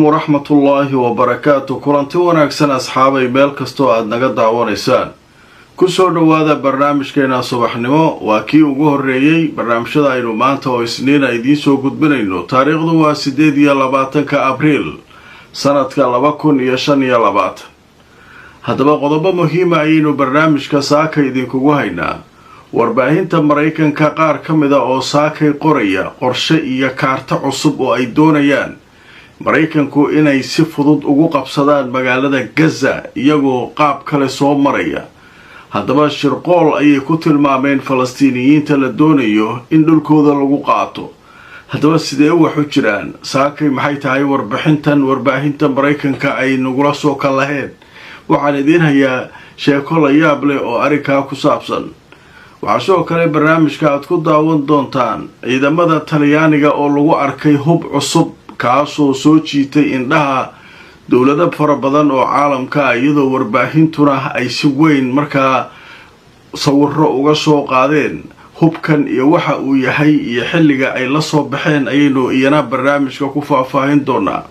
waraxmatullaahi wabarakaatu kulanti wanaagsan asxaabay meel kastoo aad naga daawanaysaan kusoo dhowaada barnaamijkeena subaxnimo waa kii ugu horeeyey barnaamijyada aynu maanta oo isniina idiin soo gudbinayno taariikhdu waa 8 abriil sanadka 2025 haddaba qodobo muhiima ayaynu barnaamijka saaka idinkugu haynaa warbaahinta Mareykanka qaar ka mida oo saakay qoraya qorshe iyo kaarta cusub oo ay doonayaan Mareykanku inay si fudud ugu qabsadaan magaalada Gaza iyagoo qaab kale soo maraya haddaba shirqool ayay ku tilmaameen Falastiiniyiinta la doonayo in dhulkooda lagu qaato haddaba sidee wax u jiraan saakay maxay tahay warbaahinta Mareykanka ay nagula soo kalaheen waxaan idin hayaa sheeko la yaab leh oo arrinka ku saabsan waxaa sidoo kale barnaamijka aad ku daawan doontaan ciidamada Talyaaniga oo lagu arkay hub cusub kaasoo soo jiitay indhaha dawlado fara badan oo caalamka iyadoo warbaahintuna ay si weyn markaa sawirro uga soo qaadeen hubkan iyo waxa uu yahay iyo xilliga ay la soo baxeen ayaynu iyana barnaamijka ku faahfaahin doonaa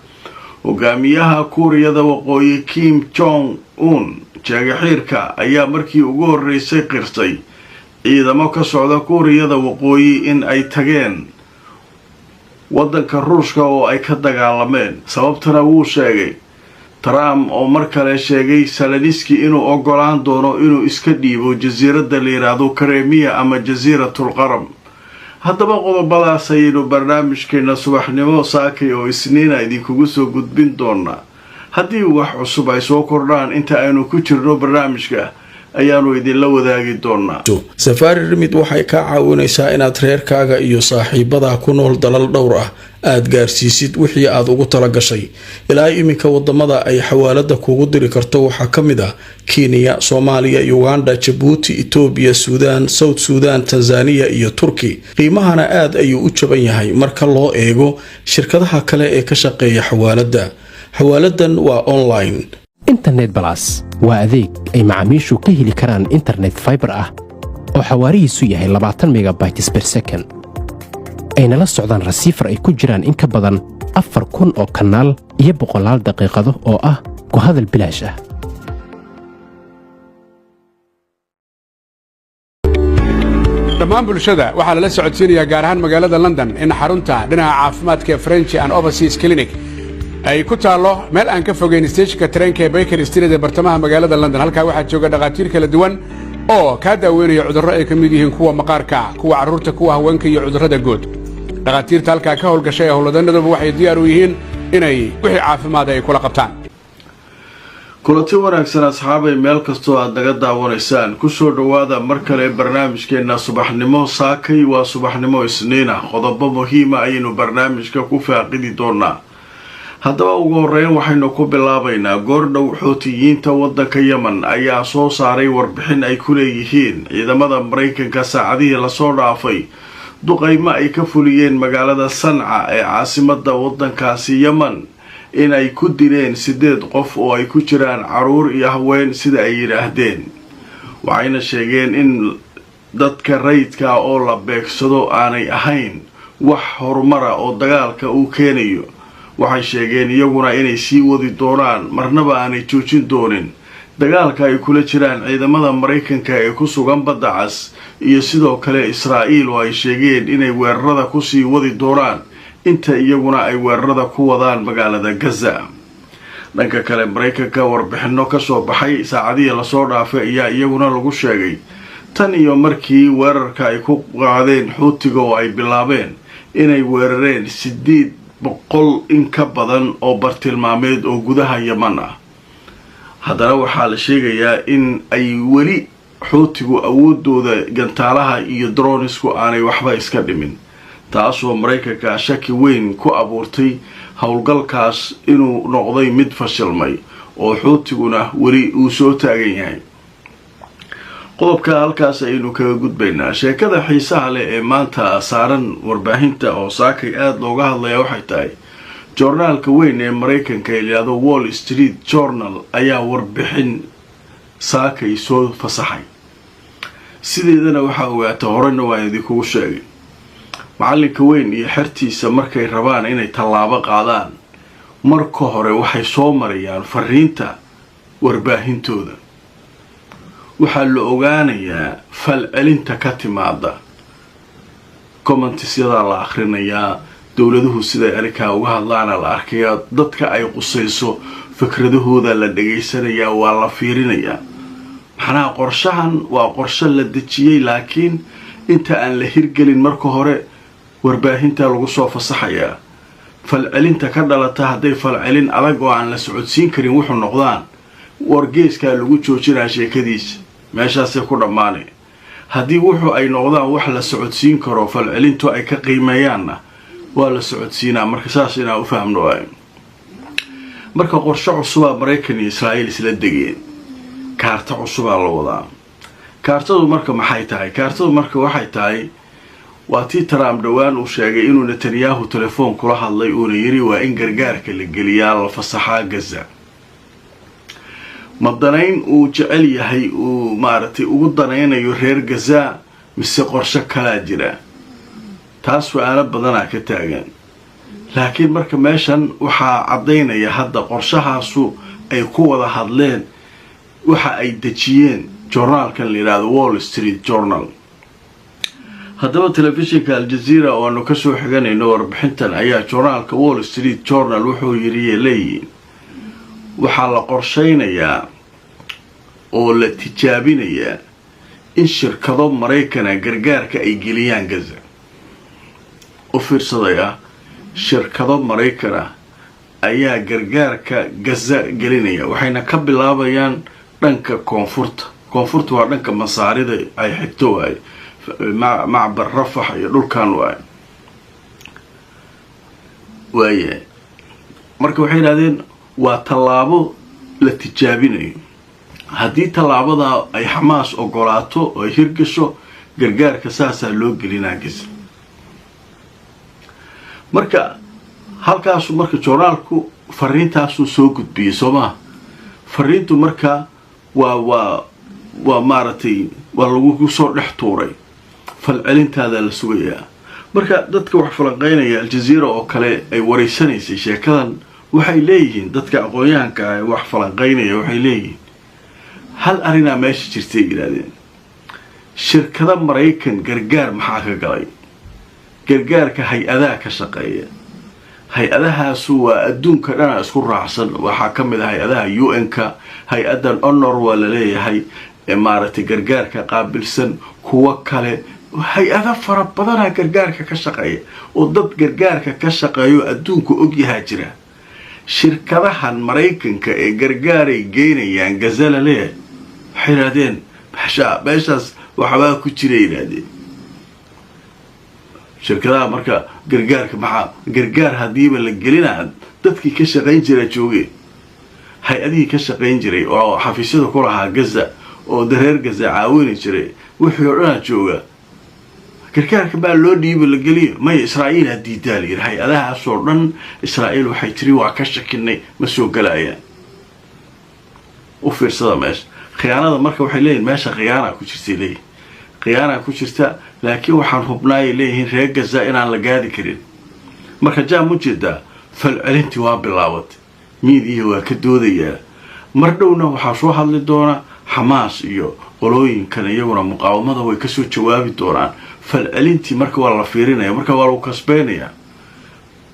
hogaamiyaha Kuuriyada Waqooyi Kim Jong-un jagaxiirka ayaa markii ugu horeysay qirtay ciidamo ka socda Kuuriyada Waqooyi in ay tageen waddanka Ruushka oo ay ka dagaalameen sababtana wuu sheegay Trump oo mar kale sheegay Zelensky inuu ogolaan doono inuu iska dhiibo jasiiradda la yiraahdo Crimea ama jasiiratul Qaram haddaba qodobadaas ayaynu barnaamijkeena subaxnimo saakay oo isniina idinkugu soo gudbin doonaa haddii wax cusub ay soo kordhaan inta aynu ku jirno barnaamijka ayaanu idin la wadaagi doonaa Safari Remit waxay ka caawinaysaa inaad reerkaaga iyo saaxiibada ku nool dalal dhowr ah aad gaarsiisid wixii aad ugu tala gashay ilaa iminka wadamada ay xawaalada kugu diri karto waxa kamid ah Kenya, Soomaaliya, Uganda, Djibouti, Ethiopia, Sudan, South Sudan, Tanzania iyo Turkey qiimahana aad ayuu u jaban yahay marka loo eego shirkadaha kale ee ka shaqeeya xawaalada xawaaladan waa online internet plus waa adeeg ay macaamiishu ka heli karaan internet fiber ah oo xawaarihiisu yahay 20 megabytes per second ayna la socdaan receiver ay ku jiraan in ka badan 4,000 oo kanaal iyo 100 daqiiqado oo ah ku hadal bilaash ah dhammaan bulshada waxaa lala socodsiinayaa gaar ahaan magaalada London in xarunta dhinaca caafimaadka French and Overseas Clinic ay ku taalo meel aan ka fogeyn stationka tareenka ee Baker Street ee bartamaha magaalada London halka waxaa jooga dhaqaatiir kala duwan oo ka daaweynaya cudurro ay kamid yihiin kuwa maqaarka kuwa carruurta kuwa haweenka iyo cudurrada guud dhaqaatiirta halka ka howlgashay howladaanaduba waxay diyaar u yihiin inay wixii caafimaad ay kula qabtaan kulanti wanaagsan asxaabay meel kastoo aad naga daawanaysaan kusoo dhowaada mar kale barnaamijkeena subaxnimo saakay waa subaxnimo isniina qodobo muhiima ayaynu barnaamijka ku faaqidi doonaa haddaba ugu horeyn waxaynu ku bilaabaynaa goordhow Xuutiyiinta waddanka Yemen ayaa soo saaray warbixin ay ku leeyihiin ciidamada Mareykanka saacadihii la soo dhaafay duqeymo ay ka fuliyeen magaalada Sanca ee caasimadda waddankaasi Yemen in ay ku dileen 8 qof oo ay ku jiraan caruur iyo haween sida ay yiraahdeen waxayna sheegeen in dadka rayidka oo la beegsado aanay ahayn wax horumara oo dagaalka uu keenayo waxay sheegeen iyaguna inay sii wadi doonaan marnaba aanay joojin doonin dagaalka ay kula jiraan ciidamada Mareykanka ee ku sugan badda cas iyo sidoo kale Israa'iil oo ay sheegeen inay weerarada ku sii wadi doonaan inta iyaguna ay weerarada ku wadaan magaalada Gaza dhanka kale Mareykanka warbixino ka soo baxay saacadihii la soo dhaafay ayaa iyaguna lagu sheegay tan iyo markii weerarka ay ku qaadeen Xuutiga oo ay bilaabeen inay weerareen 800 in ka badan oo bartilmaameed oo gudaha Yemen ah haddana waxaa la sheegayaa in ay weli Xuutigu awoodooda gantaalaha iyo dronesku aanay waxba iska dhimin taasoo Mareykanka shaki weyn ku abuurtay howlgalkaas inuu noqday mid fashilmay oo Xuutiguna weli uu soo taagan yahay qodobka halkaas aynu kaga gudbaynaa sheekada xiisaha leh ee maanta saaran warbaahinta oo saakay aad looga hadlaya waxay tahay joornaalka weyn ee Mareykanka ee la Wall Street Journal ayaa warbixin saakay soo fasaxay sideedana waxa ogaata horena waa idinku sheegay macalinka weyn iyo xertiisa markay rabaan inay tallaabo qaadaan marka hore waxay soo marayaan fariinta warbaahintooda. waxaa la ogaanayaa falcelinta ka timaada commentisyada la akhrinayaa, dowladuhu siday arrinkaa uga hadlaana la arkayaa, dadka ay qusayso fikradahooda la dhegaysanayaa, waa la fiirinayaa. maxnaha qorshahan waa qorshe la dejiyey, laakiin inta aan la hirgelin marka hore warbaahinta lagu soo fasaxayaa. falcelinta ka dhalata hadday falcelin adag oo aan la socodsiin karin wuxuu noqdaan, wargeeskaa lagu joojinaa sheekadiisa, meeshaasay ku dhammaanay. haddii wuxuu ay noqdaan wax la socodsiin karo, falcelintu ay ka qiimeeyaanna waa la socodsiinaa. marka saas inaan u fahamno waay. marka qorshe cusubaa Maraykan iyo Israa'iil isla degeen, kaarta cusubaa la wadaa. kaartadu marka maxay tahay? kaartadu marka waxay tahay waa tii Trump dhawaan uu sheegay inuu Netanyahu telefoon kula hadlay uuna yiri waa in gargaarka la geliyaa la fasaxaa Gaza. madanayn uu jecel yahay uu maartay ugu danaynayo reer Gaza mise qorshe kala jira, taas su'aalo badan ka taagan. laakiin marka meeshan waxaa cadeynaya hadda qorshahaasu ay ku wada hadleen, waxa ay dejiyeen journalkan la yiraahdo Wall Street Journal. haddaba telefishinka Al Jazeera oo aanu ka soo xiganayno warbixintan ayaa journalka Wall Street Journal wuxuu yiri leeyahay waxaa la qorsheynayaa oo la tijaabinayaa in shirkado Maraykan gargaarka ay geliyaan Gaza. u fiirsadaya, shirkado Maraykan ayaa gargaarka Gaza gelinaya, waxayna ka bilaabayaan dhanka koonfurta waa dhanka masaarida ay xigto waay, macbar Rafax iyo dhulkan waay. marka waxay yiraahdeen waa tallaabo la tijaabinayo. haddii tallaabada ay Xamaas ogolaato oo ay hirgasho, gargaarka saasaa loo gelinaa Gaza. marka halkaas marka journalku fariintaasu soo gudbiyay Soomaa. fariintu marka waa maartay waa lagu soo dhex tuuray, falcelintaada la sugayaa. marka dadka wax falanqeynaya Al Jazeera oo kale ay wareysanaysay sheekadan waxay leeyihiin, dadka aqoonyahanka ah wax falanqeynaya waxay leeyihiin hal arina meesha jirtay yiraahdeen. shirkada Maraykan gargaar maxaa ka galay? gargaarka hay-adaha ka shaqeeya, hay-adahaasu waa adduunka dhan isku raacsan. waxaa ka mid ah hay-adaha UN-ka, hay-adan Honor waa la leeyahay ee maartay gargaarka qaabilsan, kuwa kale hay-ada fara badan gargaarka ka shaqeeya oo dad gargaarka ka shaqeeyo adduunka og yahay jira. shirkadahan Maraykanka ee gargaaray geynayaan Gaza la leeyahay waxay yiraahdeen meeshaas waxbaa ku jira yiraahdeen. shirkadaha marka gargaarka maxaa gargaar hadiiba la gelinaa, dadkii ka shaqayn jiray joogay, hay-adihii ka shaqayn jiray oo xafiisyada ku lahaa Gaza oo dareer Gaza caawin jiray wixii oo dhan jooga, gargaarka baa loo dhiibo la geliyo. may Israa'iil hadii daaliir hay-adahaas oo dhan Israa'iil waxay tiri waa ka shakinay ma soo galayaan. u fiirsada meesha khiyaanada. marka waxay leeyihiin meesha khiyaana ku jirtay leeyihiin, khiyaana ku jirta, laakiin waxaan hubnaayay leeyihiin reer Gaza inaan la gaadi karin. marka jaam u jeedaa falcelintii waa bilaabatay, miidiya waa ka doodayaa. mar dhowna waxaa soo hadli doona Xamaas iyo qolooyinkan iyaguna muqaawamada way ka soo jawaabi doonaan. falcelintii marka waa la fiirinaya, marka waa lagu kasbeynaya.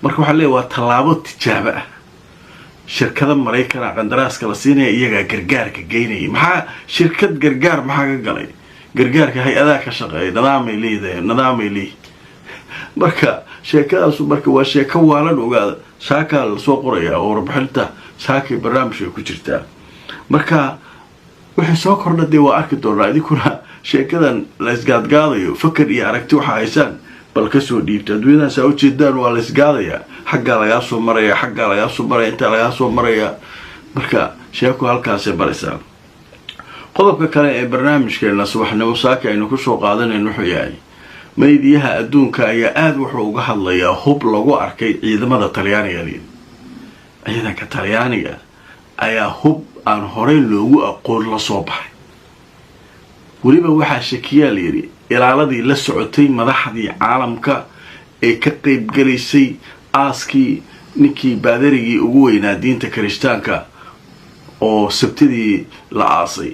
marka waxaa leeyahay waa tallaabo tijaabo ah. shirkada Maraykan qandaraaska la siinaya iyagaa gargaarka geynaya. maxaa shirkad gargaar maxaa ka galay? gargaarka hay-adaha ka shaqeeya nidaamay leeyihiin. marka sheekadaas marka waa sheeko waalan ogaada. saakaa la soo qoraya oo warbixinta saakay barnaamijka ku jirtaa. marka wixii soo kordha dee waa arki doonaa. idinkuna sheekadan la isgaadgaadayo fakar iyo aragti waxa haysaan bal ka soo dhiibta. adduunyadaas aa ujeedaan waa la isgaadayaa, xaggaa lagaa soo maraya, xaggaa lagaa soo maraya, intaa lagaa soo maraya. marka sheeko halkaasay baraysaa. qodobka kale ee barnaamijkeena subaxnimo saaka aynu ku soo qaadanayno wuxuu yahay meediyaha adduunka ayaa aad wuxuu uga hadlayaa hub lagu arkay ciidamada Talyaaniga. ciidanka Talyaaniga ayaa hub aan horey loogu aqoon la soo baxay. weliba waxaa shakiyaa la yiri ilaaladii la socotay madaxdii caalamka ee ka qayb galaysay aaskii ninkii baadarigii ugu weynaa diinta kirishtaanka oo sabtidii la aasay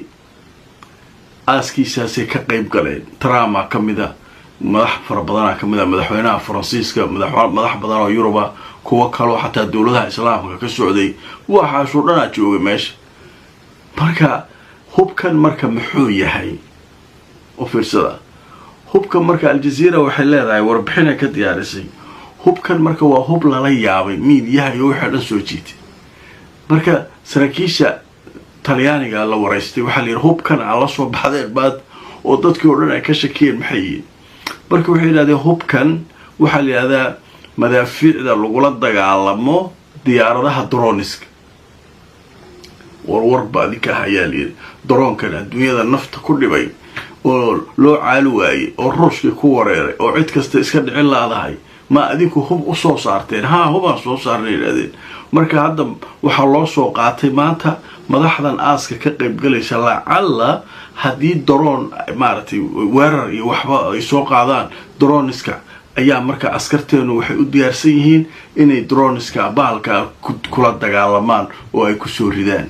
aaskiisaasay ka qayb galeen. Trump ka mida, madax fara badanaa ka mida, madaxweynaha Faransiiska, madax badan oo Yuruba, kuwa kaloo xataa dowladaha islaamka ka socday waxaasoo dhanaa joogay meesha. marka hubkan marka muxuu yahay oo fiirsada hubkan marka Al-Jazeera waxay leedahay warbixin ka diyaarisay. hubkan marka waa hub lala yaabay miidiyaha iyo waxa dhan soo jiitay. marka saraakiisha Talyaaniga la wareystay waxa la yiri hubkan ala soo baxdeen baad oo dadkii oo dhan ay ka shakiyeen maxay. marka waxay yiraahdeen hubkan waxa la yiraahdaa madaafiicda lagula dagaalamo diyaaradaha droniska. warwar baadika hayaaliyay droonkan adduunyada nafta ku dhibay oo loo caali waayay oo ruushka ku wareeray oo cid kasta iska dhicin laadahay ma adinku hub u soo saarteen. hubaan soo saarnay yiraahdeen. marka hadda waxa loo soo qaatay maanta madaxdan aaska ka qayb galaysa lacalla haddii drone maartay weerar iyo waxba ay soo qaadaan droniska ayaa marka askarteenu waxay u diyaarsan yihiin inay droniska baalka kula dagaalamaan oo ay ku soo ridaan.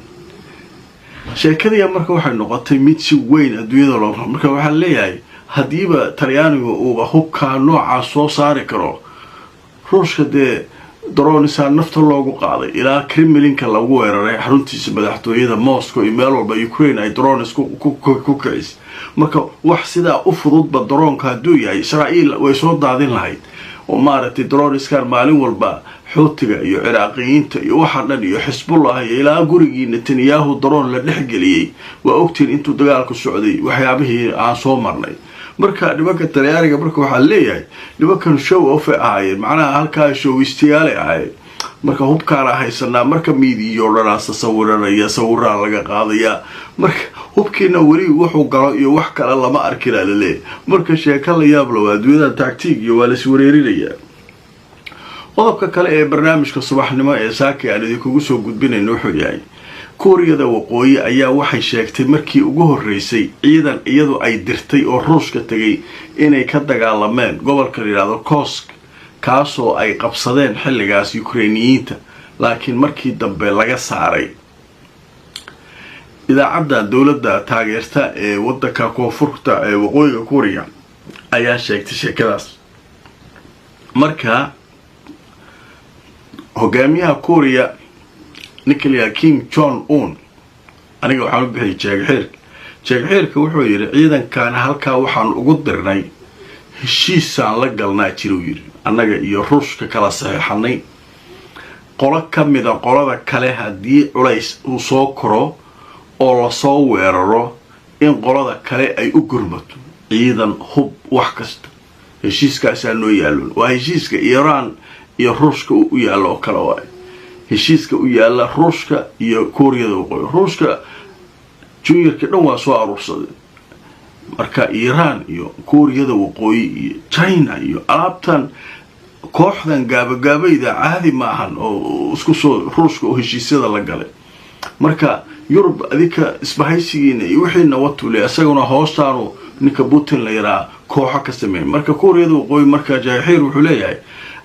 sheekadii marka waxay noqotay mid si weyn adduunyada loo marka waxa leeyahay hadiiba Talyaanigu uu hubka nooca soo saari karo ruushka de dronesa nafta loogu qaaday ilaa Kremlinka lagu weeraray xaruntiisa madaxtooyada Moscow iyo meel walba Ukraine ay drones ku kiciyay. marka wax sida u fududba dronka haduu yahay Israa'iil way soo daadin lahayd oo maartay droneskan maalin walba Xuutiga iyo Iraaqiyiinta iyo waxa dhan iyo Xisbullah ilaa gurigii Netanyahu drone la dhexgeliyay waa ogtiin intuu dagaalku socday waxyaabihii aan soo marnay. marka nimanka Talyaaniga marka waxa leeyahay nimankan show off ay macnaha halka showistiyaale ay marka hubkaana haysanaa marka miidiyo dhanaasa sawiraya sawirra laga qaadaya marka hubkiina wali wuxuu galo iyo wax kale lama arki laale. marka sheeka la yaab loo adduunyada tactic iyo wala iswareerinaya. qodobka kale ee barnaamijka subaxnimo ee saaka aan idinku soo gudbinayno wuxuu yahay Kuuriyada Waqooyi ayaa waxay sheegtay markii ugu horeysay ciidan iyadu ay dirtay oo Ruushka tagay inay ka dagaalameen gobolka yiraahdo Kursk kaasoo ay qabsadeen xilligaas Ukrainiyiinta laakiin markii dambe laga saaray. idaacadda dawladda taageerta ee waddanka koonfurta ee Waqooyiga Kuuriya ayaa sheegtay sheekadaas. marka hogaamiyaha Kuuriya Nicolas Kim Jong Un aniga waxaan u bixiyay jeegxeerka wuxuu yiri ciidankan halka waxaan ugu dirnay heshiisaan la galnaa jiruu yiri annaga iyo Ruushka kala saxeexnay qolo kamida qolada kale hadii culays uu soo koro oo la soo weeraro in qolada kale ay u gurmato ciidan hub wax kasta. heshiiskaas noo yaalo waa heshiiska Iran iyo Ruushka u yaalo kala waay. heshiiska u yaala Ruushka iyo Kuuriyada Waqooyi. Ruushka juniorka dhan waa soo aruursaday. marka Iran iyo Kuuriyada Waqooyi iyo China iyo alaabtan kooxdan gaabagaabayda caadi ma ahan oo isku soo Ruushka oo heshiisyada la galay. marka Yurub adika isbahaysigiina iyo wixiina watule asaguna hoostaanu ninka Putin la yaraa kooxa ka sameeyay. marka Kuuriyada Waqooyi marka Jaahir wuxuu leeyahay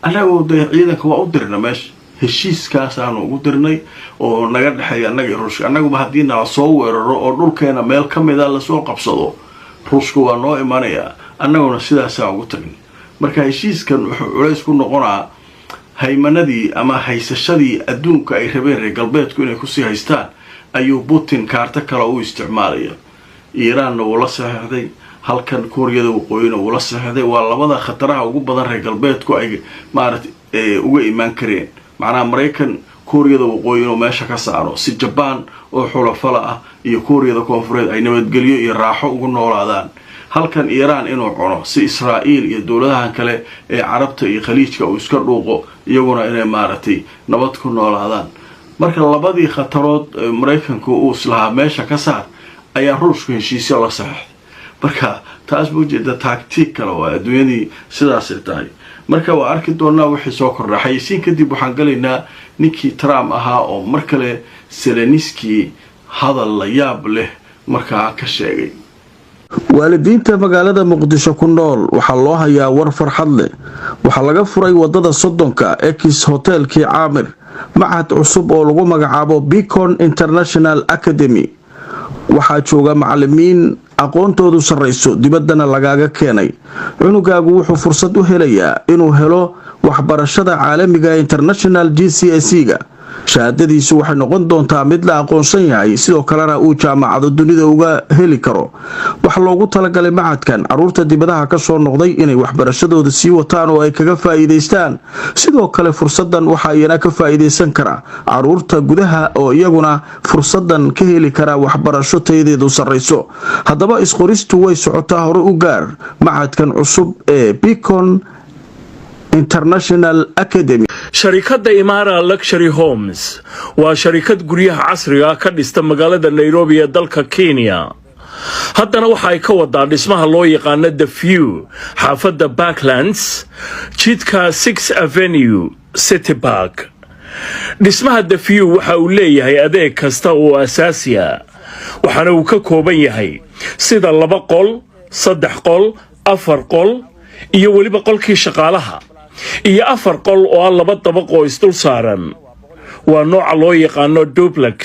anagu ciidanka waa u dirna meesha heshiiskaas aan ugu dirnay oo naga dhaxay anaga Ruushka anagu ma hadii la soo weeraro oo dhulkeena meel kamida la soo qabsado Ruushka waa noo imanaya anaguna sidaas aan ugu tagnay. marka heshiiskan wuxuu culays ku noqonaa haymanadii ama haysashadii adduunka ay rabeen reer galbeedku inay ku sii haystaan ayuu Putin kaarta kale u isticmaalaya. Iran oo la saxeexday halkan Kuuriyada Waqooyina oo la saxeexday waa labada khataraha ugu badan reer galbeedku ay maartay uga iman kareen. macnaha Mareykan Kuuriyada Waqooyi oo meesha ka saaro si Japan oo xulafala ah iyo Kuuriyada Koonfureed ay nabadgelyo iyo raaxo ugu noolaadaan. halkan Iran inuu cuno si Israa'iil iyo dawladaha kale ee Carabta iyo Khaliijka oo iska dhuuqo iyaguna inay maartay nabad ku noolaadaan. marka labadii khatarood Mareykanku uu islaha meesha ka saar ayaa Ruushka heshiisyo la saxeexay. marka taas buu jeeda tactic kale waa adduunyadii sidaas tahay. marka waa arki doonaa wixii soo kordhay siin kadib waxaan galaynaa ninkii Trump ahaa oo markale Zelensky hadal la yaab leh markaa ka sheegay. waalidiinta magaalada muqdisho ku nool waxaa loo hayaa war farxad leh. waxaa laga furay wadada Soddonka Ex Hotelkii Caamir machad cusub oo lagu magacaabo Beacon International Academy. waxaa jooga macallimiin aqoontoodu sareyso dibaddana lagaaga keenay. cunugaagu wuxuu fursad u helayaa inuu helo waxbarashada caalamiga International GCSE-ga. shahaadadiisu waxay noqon doontaa mid la aqoonsan yahay, sidoo kalena uu jaamacado dunida uga heli karo. waxa loogu talagalay machadkan caruurta dibadaha ka soo noqday inay waxbarashadooda sii wataan oo ay kaga faa'iideystaan. sidoo kale fursadan waxa iyana ka faa'iideysan kara caruurta gudaha oo iyaguna fursadan ka heli kara waxbarasho tayadeedu sareyso. haddaba isqoristu way socotaa, hore u gaar machadkan cusub ee Beacon International Academy. sharikadda Imara Luxury Homes waa sharikad guryaha casriga ka dhista magaalada Nairobi ee dalka Kenya. haddana waxa ay ka wadaa dhismaha loo yaqaan The View xaafadda Backlands jidka 6th Avenue City Park. dhismaha The View waxa uu leeyahay adeeg kasta oo asaasi ah, waxaana uu ka kooban yahay sida 2 qol, 3 qol, 4 qol iyo weliba qolkii shaqaalaha iyo 4 qol oo 2 dabaq oo isdul saaran. waa nooca loo yaqaano duplex.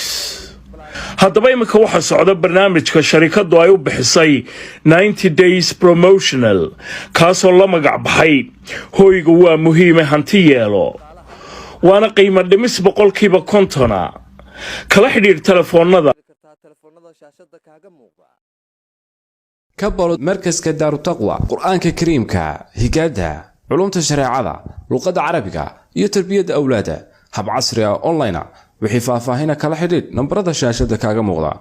haddaba iminka waxa socda barnaamijka sharikadu ay u bixisay 90 days promotional, kaasoo la magac baxay hoyga waa muhiime hanti yeelo, waana qiimo dhimis 50%. kala xidhiir telefoonada كبر مركز كدار التقوى قرآن كريمك هجادة علوم الشريعة لغة عربية يتربية أولاده هب عصرية أونلاين وحفاظها هنا كلا حديد نمبر الشاشة كاغا مغلا.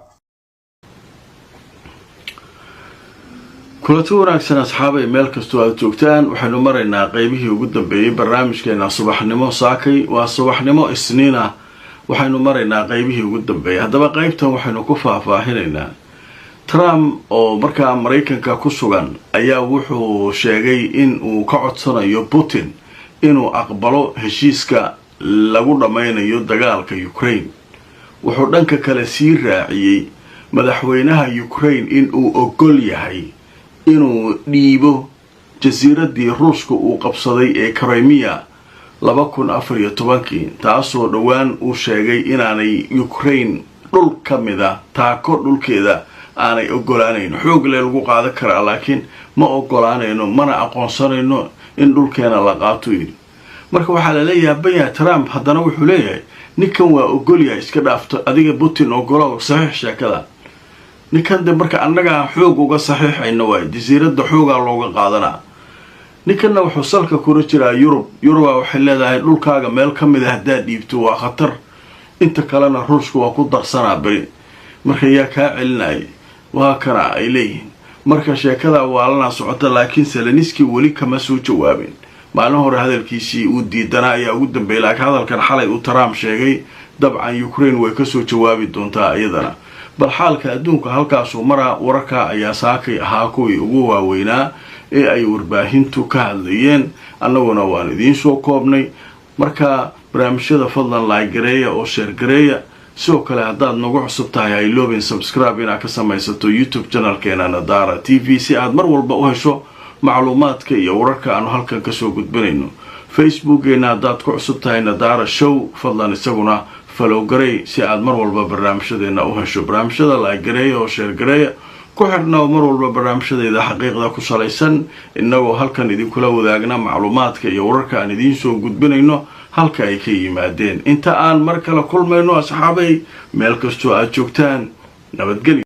kulanti wanaagsan asxaabay meel kastoo aad joogtaan. waxaynu maraynaa qaybihii ugu dambeeyay barnaamijkeena subaxnimo saakay. waa subaxnimo isniin ah, waxaynu maraynaa qaybihii ugu dambeeyay. haddaba qaybtan waxaynu ku faahfaahinaynaa Trump oo markaa Mareykanka ku sugan ayaa wuxuu sheegay in uu ka codsanayo Putin inuu aqbalo heshiiska lagu dhameynayo dagaalka Ukraine. wuxuu dhanka kale sii raaciyay madaxweynaha Ukraine in uu ogol yahay inuu dhiibo jasiiradii Ruushka uu qabsaday ee Crimea 2014 taasoo dhawaan uu sheegay inaanay Ukraine dhul kamida taako dhulkeeda aanay ogolaanayno. xoog leh lagu qaadan karaa laakiin ma ogolaanayno, mana aqoonsanayno in dhulkeena la qaato. marka waxaa la leeyahay baya Trump haddana wuxuu leeyahay ninkan waa ogol yahay, iska dhaafto adiga Putin ogolaa saxiix sheekada. ninkan de marka annaga xoog uga saxiixayno waa jasiiradda xoogaa looga qaadanaa. ninkanna wuxuu salka kula jiraa Yurub waxay leedahay dhulkaaga meel ka mid ah haddaad dhiibto waa khatar, inta kalena Ruushka waa ku darsanaa bari. marka yaa kaa celinaya waa kana ay leeyihiin. marka sheekada waa lana socota, laakiin Zelensky weli kama soo jawaabin. maalin hore hadalkiisii uu diidanaa ayaa ugu dambeeyay, laakiin hadalkan xalay uu Trump sheegay dabcan Ukraine way ka soo jawaabi doontaa iyadana. bal xaalka adduunka halkaasuu maraa. wararka ayaa saakay ahaa kuwii ugu waaweynaa ee ay warbaahintu ka hadlayeen, annaguna waan idiin soo koobnay. marka barnaamijyada fadlan like gareeya oo share gareeya. sidoo kale haddaad nagu cusub tahay ha iloobin subscribe inaad ka samaysato YouTube channelkeena Nadaara TV si aad mar walba u hesho macluumaadka iyo wararka aanu halkan kasoo gudbinayno. facebookeena haddaad ku cusub tahay Nadaara show fadlan isaguna follow garey si aad mar walba barnaamijyadeena u hesho. barnaamijyada like gareeya oo share gareeya ku xirnaa mar walba barnaamijyadeeda xaqiiqda ku salaysan, inagoo halkan idinkula wadaagna macluumaadka iyo wararka aan idiin soo gudbinayno halka ay ka yimaadeen. inta aan mar kale kulmayno asxaabay meel kastoo aad joogtaan, nabadgelyo.